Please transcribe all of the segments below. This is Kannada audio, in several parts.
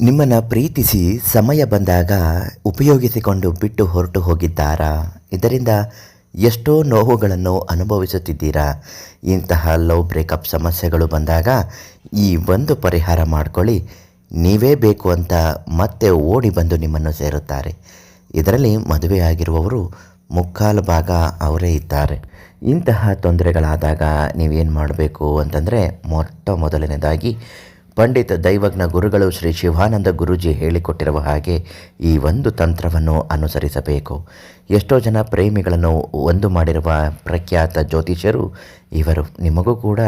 ನಿಮ್ಮನ್ನು ಪ್ರೀತಿಸಿ ಸಮಯ ಬಂದಾಗ ಉಪಯೋಗಿಸಿಕೊಂಡು ಬಿಟ್ಟು ಹೊರಟು ಹೋಗಿದ್ದಾರಾ? ಇದರಿಂದ ಎಷ್ಟೋ ನೋವುಗಳನ್ನು ಅನುಭವಿಸುತ್ತಿದ್ದೀರಾ? ಇಂತಹ ಲವ್ ಬ್ರೇಕಪ್ ಸಮಸ್ಯೆಗಳು ಬಂದಾಗ ಈ ಒಂದು ಪರಿಹಾರ ಮಾಡಿಕೊಳ್ಳಿ. ನೀವೇ ಬೇಕು ಅಂತ ಮತ್ತೆ ಓಡಿ ಬಂದು ನಿಮ್ಮನ್ನು ಸೇರುತ್ತಾರೆ. ಇದರಲ್ಲಿ ಮದುವೆಯಾಗಿರುವವರು ಮುಕ್ಕಾಲು ಭಾಗ ಅವರೇ ಇದ್ದಾರೆ. ಇಂತಹ ತೊಂದರೆಗಳಾದಾಗ ನೀವೇನು ಮಾಡಬೇಕು ಅಂತಂದರೆ, ಮೊದಲನೇದಾಗಿ ಪಂಡಿತ ದೈವಜ್ಞ ಗುರುಗಳು ಶ್ರೀ ಶಿವಾನಂದ ಗುರೂಜಿ ಹೇಳಿಕೊಟ್ಟಿರುವ ಹಾಗೆ ಈ ಒಂದು ತಂತ್ರವನ್ನು ಅನುಸರಿಸಬೇಕು. ಎಷ್ಟೋ ಜನ ಪ್ರೇಮಿಗಳನ್ನು ಒಂದು ಮಾಡಿರುವ ಪ್ರಖ್ಯಾತ ಜ್ಯೋತಿಷ್ಯರು ಇವರು. ನಿಮಗೂ ಕೂಡ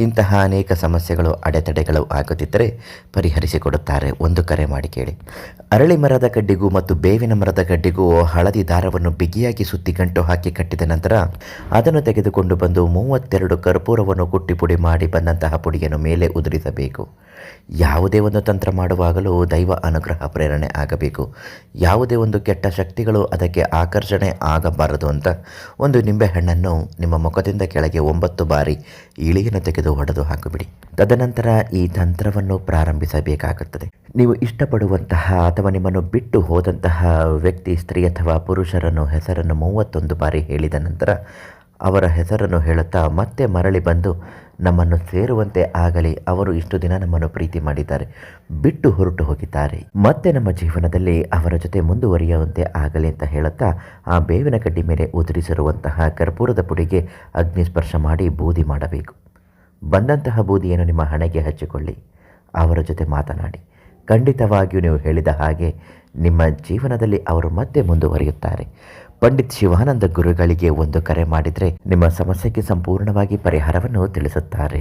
ಇಂತಹ ಅನೇಕ ಸಮಸ್ಯೆಗಳು, ಅಡೆತಡೆಗಳು ಆಗುತ್ತಿದ್ದರೆ ಪರಿಹರಿಸಿಕೊಡುತ್ತಾರೆ. ಒಂದು ಕರೆ ಮಾಡಿ ಕೇಳಿ. ಅರಳಿ ಮರದ ಕಡ್ಡಿಗೂ ಮತ್ತು ಬೇವಿನ ಮರದ ಕಡ್ಡಿಗೂ ಹಳದಿ ದಾರವನ್ನು ಬಿಗಿಯಾಗಿ ಸುತ್ತಿ ಗಂಟು ಹಾಕಿ ಕಟ್ಟಿದ ನಂತರ ಅದನ್ನು ತೆಗೆದುಕೊಂಡು ಬಂದು 32 ಕರ್ಪೂರವನ್ನು ಕುಟ್ಟಿ ಪುಡಿ ಮಾಡಿ ಬಂದಂತಹ ಪುಡಿಯನ್ನು ಮೇಲೆ ಉದುರಿಸಬೇಕು. ಯಾವುದೇ ಒಂದು ತಂತ್ರ ಮಾಡುವಾಗಲೂ ದೈವ ಅನುಗ್ರಹ ಪ್ರೇರಣೆ ಆಗಬೇಕು. ಯಾವುದೇ ಒಂದು ಕೆಟ್ಟ ಶಕ್ತಿಗಳು ಅದಕ್ಕೆ ಆಕರ್ಷಣೆ ಆಗಬಾರದು ಅಂತ ಒಂದು ನಿಂಬೆಹಣ್ಣನ್ನು ನಿಮ್ಮ ಮುಖದಿಂದ ಕೆಳಗೆ 9 ಬಾರಿ ಇಳಿಯನ್ನು ತೆಗೆದು ಹೊಡೆದು ಹಾಕಿಬಿಡಿ. ತದನಂತರ ಈ ತಂತ್ರವನ್ನು ಪ್ರಾರಂಭಿಸಬೇಕಾಗುತ್ತದೆ. ನೀವು ಇಷ್ಟಪಡುವಂತಹ ಅಥವಾ ನಿಮ್ಮನ್ನು ಬಿಟ್ಟು ಹೋದಂತಹ ವ್ಯಕ್ತಿ, ಸ್ತ್ರೀ ಅಥವಾ ಪುರುಷರನ್ನು ಹೆಸರನ್ನು 31 ಬಾರಿ ಹೇಳಿದ ನಂತರ ಅವರ ಹೆಸರನ್ನು ಹೇಳುತ್ತಾ ಮತ್ತೆ ಮರಳಿ ಬಂದು ನಮ್ಮನ್ನು ಸೇರುವಂತೆ ಆಗಲಿ, ಅವರು ಇಷ್ಟು ದಿನ ನಮ್ಮನ್ನು ಪ್ರೀತಿ ಮಾಡಿದ್ದಾರೆ, ಬಿಟ್ಟು ಹೊರಟು ಹೋಗಿದ್ದಾರೆ, ಮತ್ತೆ ನಮ್ಮ ಜೀವನದಲ್ಲಿ ಅವರ ಜೊತೆ ಮುಂದುವರಿಯುವಂತೆ ಆಗಲಿ ಅಂತ ಹೇಳುತ್ತಾ ಆ ಬೇವಿನ ಕಡ್ಡಿ ಮೇಲೆ ಉದುರಿಸಿರುವಂತಹ ಕರ್ಪೂರದ ಪುಡಿಗೆ ಅಗ್ನಿಸ್ಪರ್ಶ ಮಾಡಿ ಬೂದಿ ಮಾಡಬೇಕು. ಬಂದಂತಹ ಬೂದಿಯನ್ನು ನಿಮ್ಮ ಹಣೆಗೆ ಹಚ್ಚಿಕೊಳ್ಳಿ. ಅವರ ಜೊತೆ ಮಾತನಾಡಿ. ಖಂಡಿತವಾಗಿಯೂ ನೀವು ಹೇಳಿದ ಹಾಗೆ ನಿಮ್ಮ ಜೀವನದಲ್ಲಿ ಅವರು ಮತ್ತೆ ಮುಂದುವರಿಯುತ್ತಾರೆ. ಪಂಡಿತ್ ಶಿವಾನಂದ ಗುರುಗಳಿಗೆ ಒಂದು ಕರೆ ಮಾಡಿದರೆ ನಿಮ್ಮ ಸಮಸ್ಯೆಗೆ ಸಂಪೂರ್ಣವಾಗಿ ಪರಿಹಾರವನ್ನು ತಿಳಿಸುತ್ತಾರೆ.